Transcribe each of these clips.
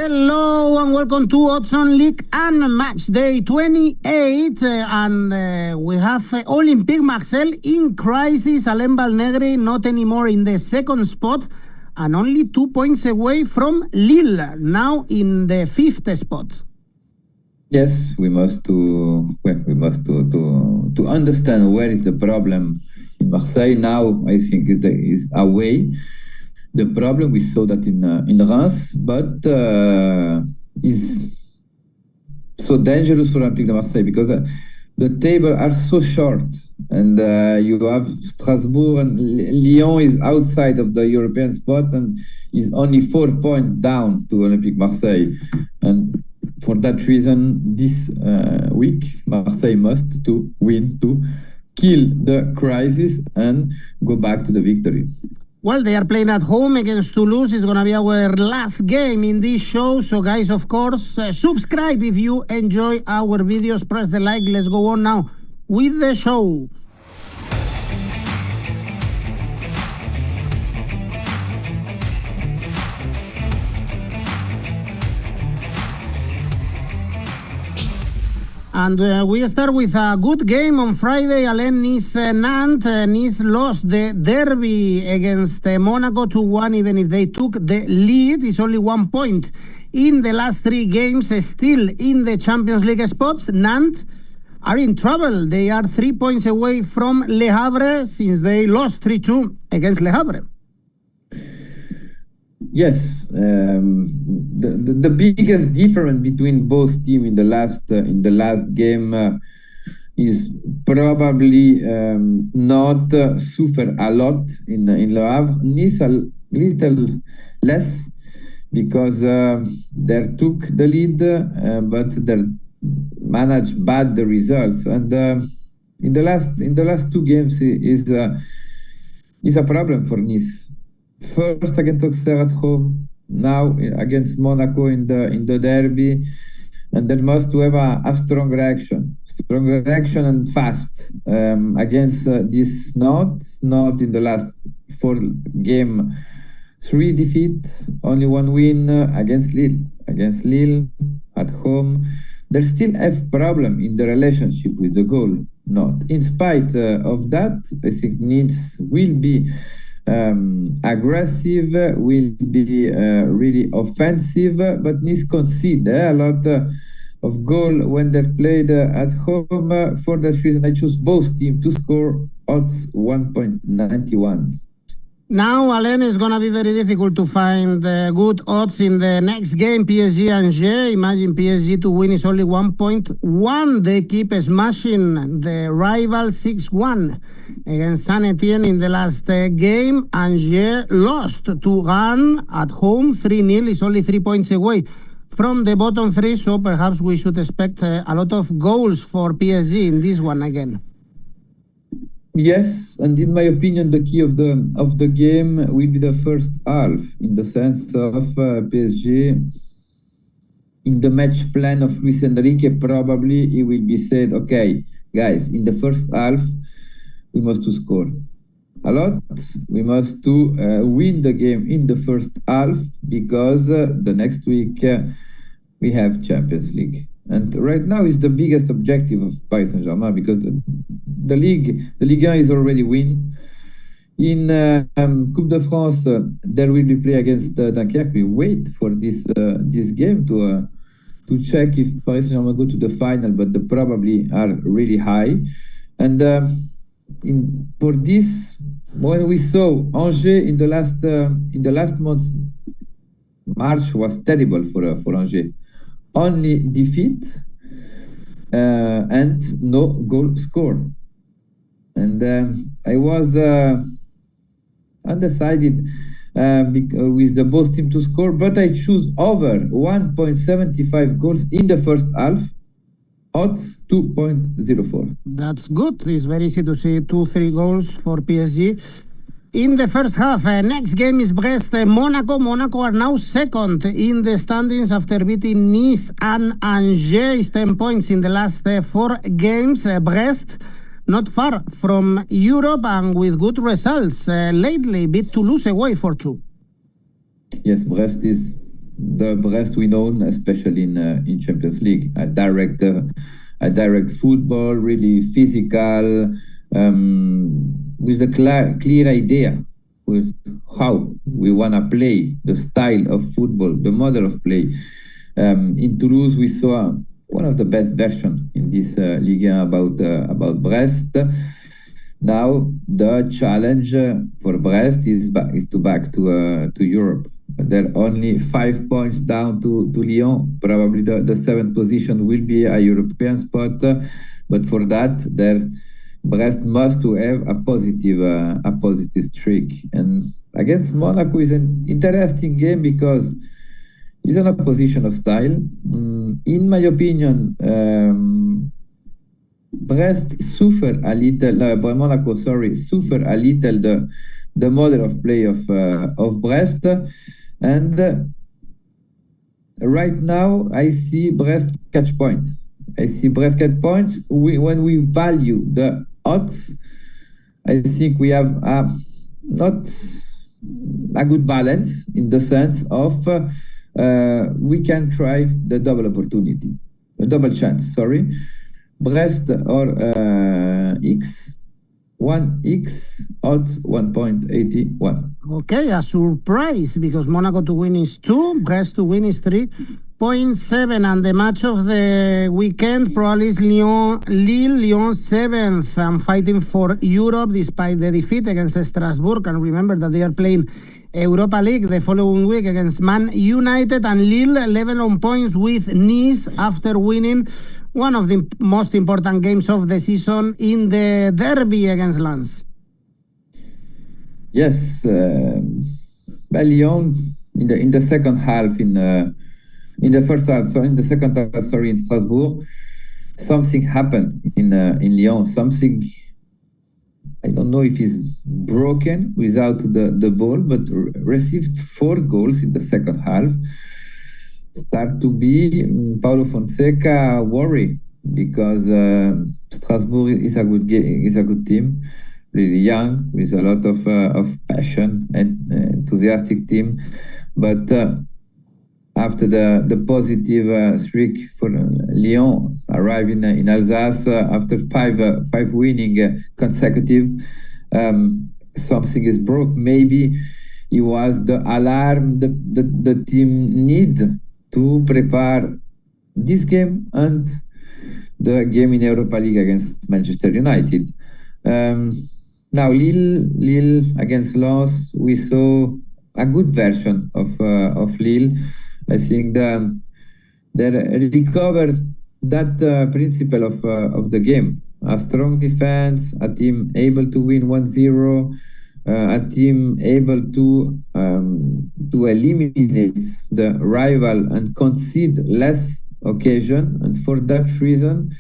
Hello and welcome to Odds on Ligue and Matchday 28. We have Olympique Marseille in crisis. Alain Valnegri not anymore in the second spot and only 2 points away from Lille, now in the fifth spot. Yes, we must to understand where is the problem in Marseille. Now, I think it is away. The problem we saw that in Reims, but is so dangerous for Olympique de Marseille because the table are so short, and you have Strasbourg and Lyon is outside of the European spot and is only 4 points down to Olympique Marseille, and for that reason, this week Marseille must to win to kill the crisis and go back to the victory. Well, they are playing at home against Toulouse. It's going to be our last game in this show. So, guys, of course, subscribe if you enjoy our videos. Press the like. Let's go on now with the show. And we start with a good game on Friday. Alain, Nantes. Nice lost the derby against Monaco 2-1, even if they took the lead. It's only 1 point in the last 3 games, still in the Champions League spots. Nantes are in trouble. They are 3 points away from Le Havre since they lost 3-2 against Le Havre. Yes, the biggest difference between both teams in the last game is probably not suffer a lot in Le Havre. Nice a little less because they took the lead, but they managed bad the results. And in the last 2 games is a problem for Nice. First against Auxerre at home, now against Monaco in the derby, and they must have a strong reaction and fast against this Nantes. Not in the last 4 games, 3 defeats, only 1 win against Lille at home. They still have problem in the relationship with the goal. Not in spite of that, I think Nice will be aggressive, will be really offensive, but Nice concede a lot of goal when they played at home. For that reason, I choose both teams to score odds 1.91. Now, Alain, is going to be very difficult to find good odds in the next game, PSG Angers. Imagine PSG to win is only 1.1. They keep smashing the rival 6-1 against Saint-Etienne in the last game. Angers lost to Rennes at home 3-0. It's only 3 points away from the bottom 3, so perhaps we should expect a lot of goals for PSG in this one again. Yes, and in my opinion, the key of the game will be the first half, in the sense of PSG. In the match plan of Luis Enrique, probably it will be said, okay, guys, in the first half, we must to score a lot. We must to win the game in the first half, because the next week we have Champions League. And right now is the biggest objective of Paris Saint-Germain, because the Ligue 1 is already win. In Coupe de France, there will be play against 𝗛𝗏𝗀𝗃. We wait for this game to check if Paris Saint-Germain go to the final, but the probably are really high. And for this, when we saw Angers in the last months, March was terrible for Angers. Only defeat and no goal score. And I was undecided with the both team to score, but I choose over 1.75 goals in the first half, odds 2.04. That's good. It's very easy to see 2-3 goals for PSG in the first half. Next game is Brest, Monaco. Monaco are now second in the standings after beating Nice and Angers. 10 points in the last 4 games. Brest, not far from Europe and with good results. Lately, beat Toulouse away 4-2. Yes, Brest is the Brest we know, especially in Champions League. A direct football, really physical, with a clear idea with how we want to play, the style of football, the model of play. In Toulouse, we saw one of the best versions in this Ligue 1 about Brest. Now the challenge for Brest is to back to Europe. They're only 5 points down to Lyon. Probably the seventh position will be a European spot, but for that, Brest must have a positive streak. And against Monaco is an interesting game because it's an opposition of style. In my opinion, Brest suffer a little. Monaco, suffer a little the model of play of Brest, and right now I see Brest catch points. When we value the odds, I think we have not a good balance in the sense of we can try the double chance. Brest or X, 1x odds 1.81. Okay, a surprise because Monaco to win is 2, Brest to win is 3.7, and the match of the weekend probably is Lille 7th and fighting for Europe despite the defeat against Strasbourg. And remember that they are playing Europa League the following week against Man United, and Lille 11 on points with Nice after winning one of the most important games of the season in the derby against Lens. Yes, Lyon in the second half in the first half, so in the second half, in Strasbourg, something happened in Lyon. Something, I don't know if it's broken without the ball, but received 4 goals in the second half. Start to be Paulo Fonseca worried because Strasbourg is a good team, really young with a lot of passion and enthusiastic team, but after the positive streak for Lyon arriving in Alsace after five winning consecutive, something is broke. Maybe it was the alarm the team need to prepare this game and the game in Europa League against Manchester United. Now Lille against Lens, we saw a good version of Lille. I think they recovered that principle of the game. A strong defense, a team able to win 1-0, a team able to eliminate the rival and concede less occasion. And for that reason,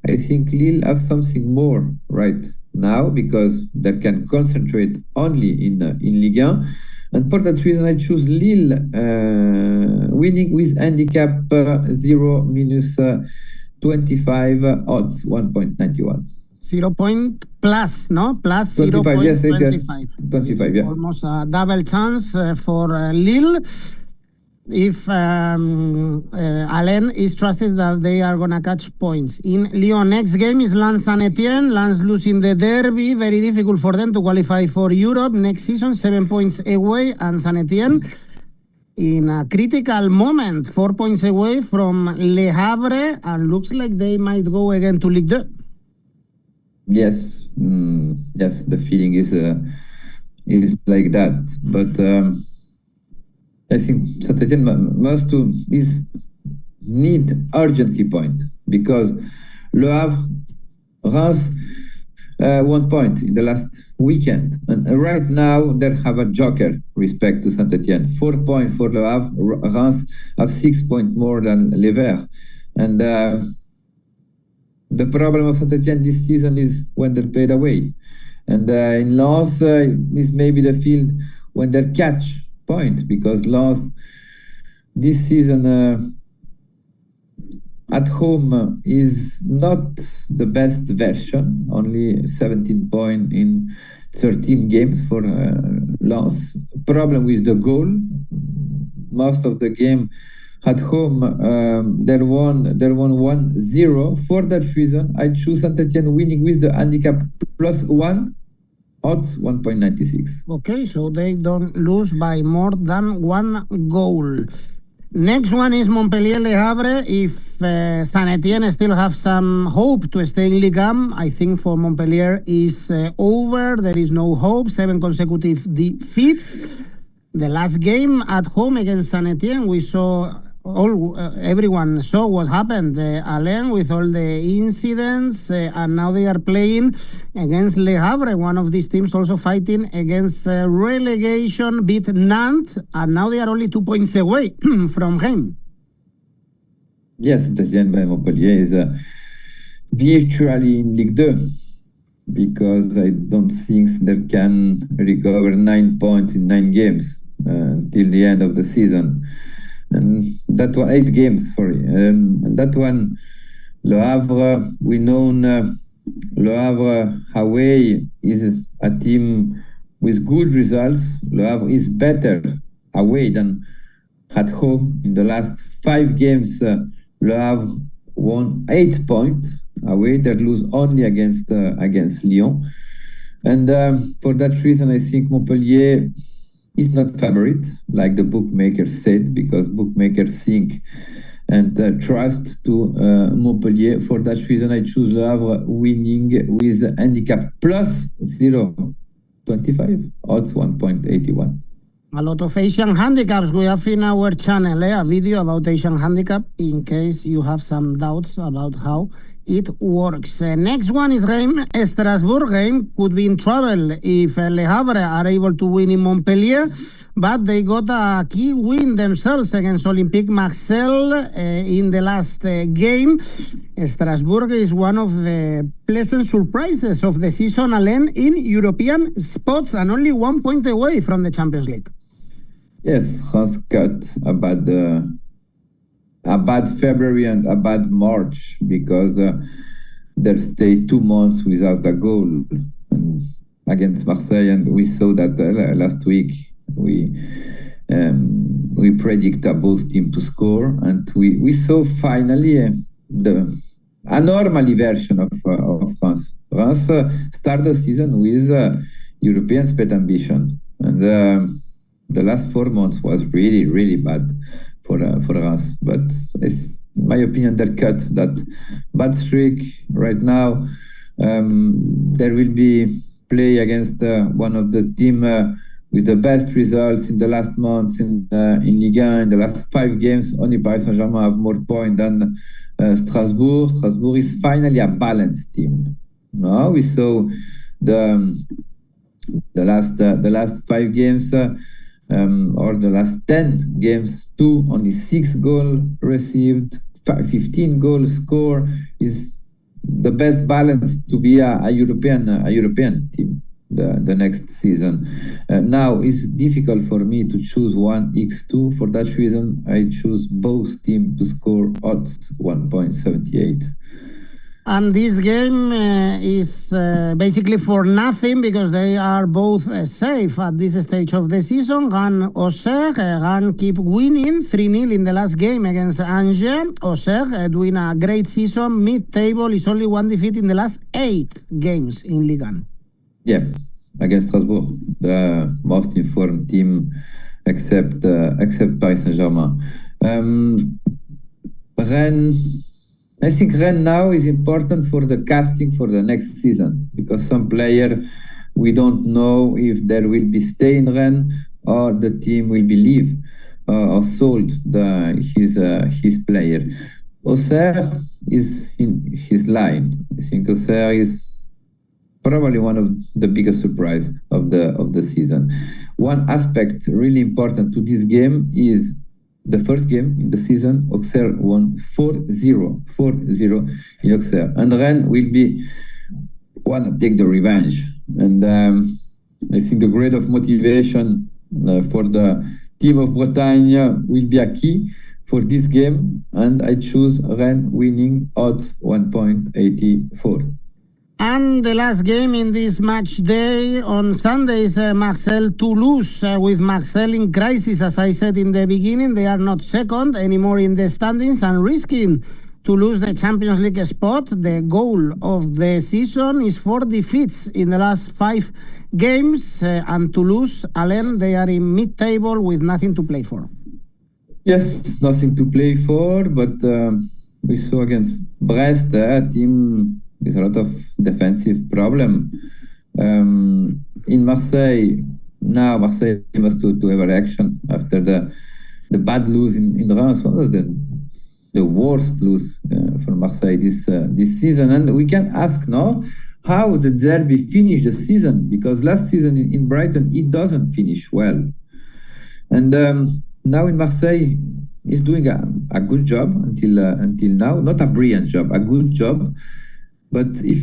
I think Lille has something more right now because they can concentrate only in Ligue 1. And for that reason, I choose Lille winning with handicap 0 minus 25 odds 1.91. 0 point plus, no? Plus 25, 0.25. yes. 25, yeah. Almost a double chance for Lille. If Alain is trusted that they are going to catch points. In Lyon, next game is Lens Saint-Etienne. Lens losing the derby. Very difficult for them to qualify for Europe next season. 7 points away. And Saint-Etienne in a critical moment. 4 points away from Le Havre. And looks like they might go again to Ligue 2. Yes. Yes, the feeling is like that. But I think Saint-Etienne need urgently point because Le Havre, Reims 1 point in the last weekend, and right now they have a joker respect to Saint-Etienne. 4 points for Le Havre. Reims have 6 points more than Le Havre, and the problem of Saint-Etienne this season is when they're played away, and in Lens is maybe the field when they catch point, because Lens this season at home is not the best version, only 17 points in 13 games for Lens. Problem with the goal, most of the game at home. They won 1-0. For that reason, I choose Saint-Etienne winning with the handicap +1, odds 1.96. Okay, so they don't lose by more than 1 goal. Next one is Montpellier-Le Havre. If Saint-Etienne still have some hope to stay in Ligue 1, I think for Montpellier is over. There is no hope. 7 consecutive defeats. The last game at home against Saint-Etienne, we saw everyone saw what happened. Alain with all the incidents, and now they are playing against Le Havre, one of these teams also fighting against relegation, beat Nantes, and now they are only 2 points away from Reims. Yes, Saint-Etienne by Montpellier is virtually in Ligue 2, because I don't think they can recover 9 points in 9 games until the end of the season. And that was 8 games, sorry. And that one, Le Havre, we know Le Havre away is a team with good results. Le Havre is better away than at home. In the last 5 games, Le Havre won 8 points away. They lose only against Lyon. And for that reason, I think Montpellier is not favorite, like the bookmakers said, because bookmakers think and trust to Montpellier. For that reason, I choose Le Havre winning with handicap +0.25, odds 1.81. A lot of Asian handicaps we have in our channel, a video about Asian handicap, in case you have some doubts about how it works. Next one is Reims. Strasbourg. Reims could be in trouble if Le Havre are able to win in Montpellier, but they got a key win themselves against Olympique Marseille in the last game. Strasbourg is one of the pleasant surprises of the season, Alain, in European spots, and only 1 point away from the Champions League. Yes, Reims got a bad February and a bad March, because they stayed 2 months without a goal against Marseille, and we saw that last week. We predict both teams to score, and we saw finally a normal version of France. France started the season with European split ambition, and the last 4 months was really, really bad for us. But in my opinion, they cut that bad streak right now. There will be play against one of the team with the best results in the last months in Ligue 1. In the last 5 games, only Paris Saint-Germain have more points than Strasbourg. Strasbourg is finally a balanced team. Now we saw the last 5 games. Or the last 10 games, only 6 goals received, 15 goals scored, is the best balance to be a European team the next season. Now it's difficult for me to choose one 𝐿2. For that reason, I choose both teams to score odds 1.78. And this game is basically for nothing, because they are both safe at this stage of the season. Auxerre keep winning 3-0 in the last game against Angers. Auxerre doing a great season, mid-table, is only 1 defeat in the last 8 games in Ligue 1. Yeah, against Strasbourg, the most informed team except Paris Saint-Germain. Rennes. I think Rennes now is important for the casting for the next season, because some player we don't know if there will be stay in Rennes or the team will be leave or sold his player. Auxerre is in his line. I think Auxerre is probably one of the biggest surprise of the season. One aspect really important to this game is the first game in the season, Auxerre won 4-0 in Auxerre. And Rennes will want to take the revenge. And I think the grade of motivation for the team of Bretagne will be a key for this game. And I choose Rennes winning odds 1.84. And the last game in this match day on Sunday is Marseille-Toulouse, with Marseille in crisis. As I said in the beginning, they are not second anymore in the standings and risking to lose the Champions League spot. The goal of the season is 4 defeats in the last 5 games. And Toulouse, Alain, they are in mid-table with nothing to play for. Yes, nothing to play for, but we saw against Brest, a team with a lot of defensive problem. In Marseille, now Marseille must to have a reaction after the bad lose in Reims. One of the worst lose for Marseille this season. And we can ask now how the 𝐬𝐵𝗵 finished the season, because last season in Brighton it doesn't finish well. And now in Marseille he's doing a good job until now, not a brilliant job, a good job. But if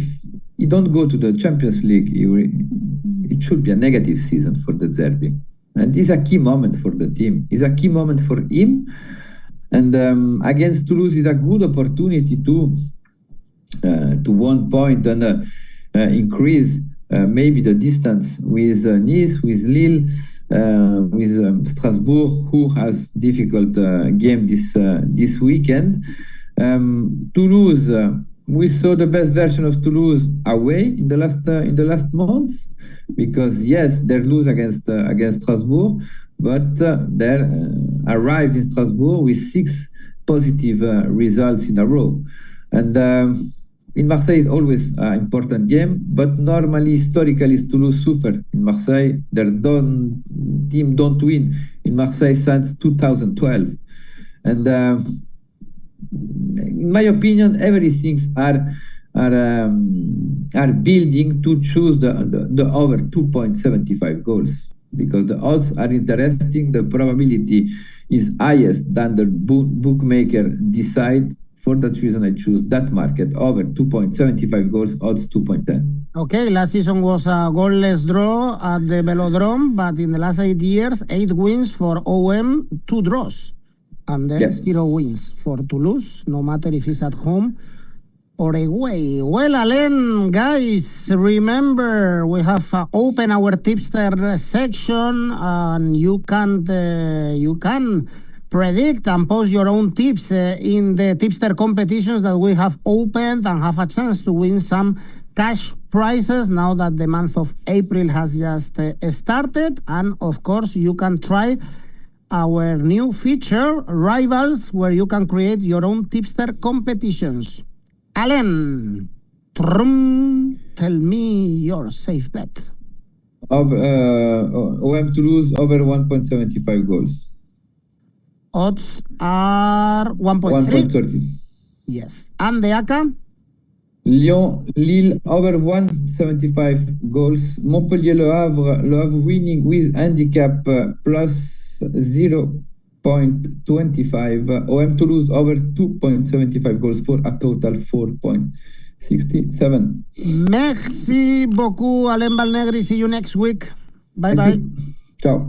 you don't go to the Champions League, it should be a negative season for the 𝐬𝐵𝗵. And this is a key moment for the team. It's a key moment for him. And against Toulouse is a good opportunity to 1 point and increase maybe the distance with Nice, with Lille, with Strasbourg, who has difficult game this weekend. Toulouse. We saw the best version of Toulouse away in the last months, because yes, they lose against Strasbourg, but they arrived in Strasbourg with 6 positive results in a row. And in Marseille is always an important game, but normally, historically, Toulouse suffer in Marseille. Their team don't win in Marseille since 2012, and in my opinion, everything are building to choose the over 2.75 goals, because the odds are interesting. The probability is highest than the bookmaker decide. For that reason, I choose that market over 2.75 goals, odds 2.10. Okay, last season was a goalless draw at the Velodrome, but in the last 8 years, 8 wins for 𝐿, 2 draws. And then 0 wins for Toulouse, no matter if it's at home or away. Well, Alain, guys, remember we have opened our tipster section, and you can predict and post your own tips in the tipster competitions that we have opened, and have a chance to win some cash prizes now that the month of April has just started. And of course, you can try our new feature, Rivals, where you can create your own tipster competitions. Alain, tell me your safe bet. 𝐿 Toulouse over 1.75 goals. Odds are 1.30. Yes. And the ACCA? Lyon, Lille over 1.75 goals. Montpellier, 𝐻𝐴vre winning with handicap plus 0.25. 𝐿 Toulouse over 2.75 goals for a total 4.67. Merci beaucoup, Alain Valnegri. See you next week. Bye-bye. Ciao.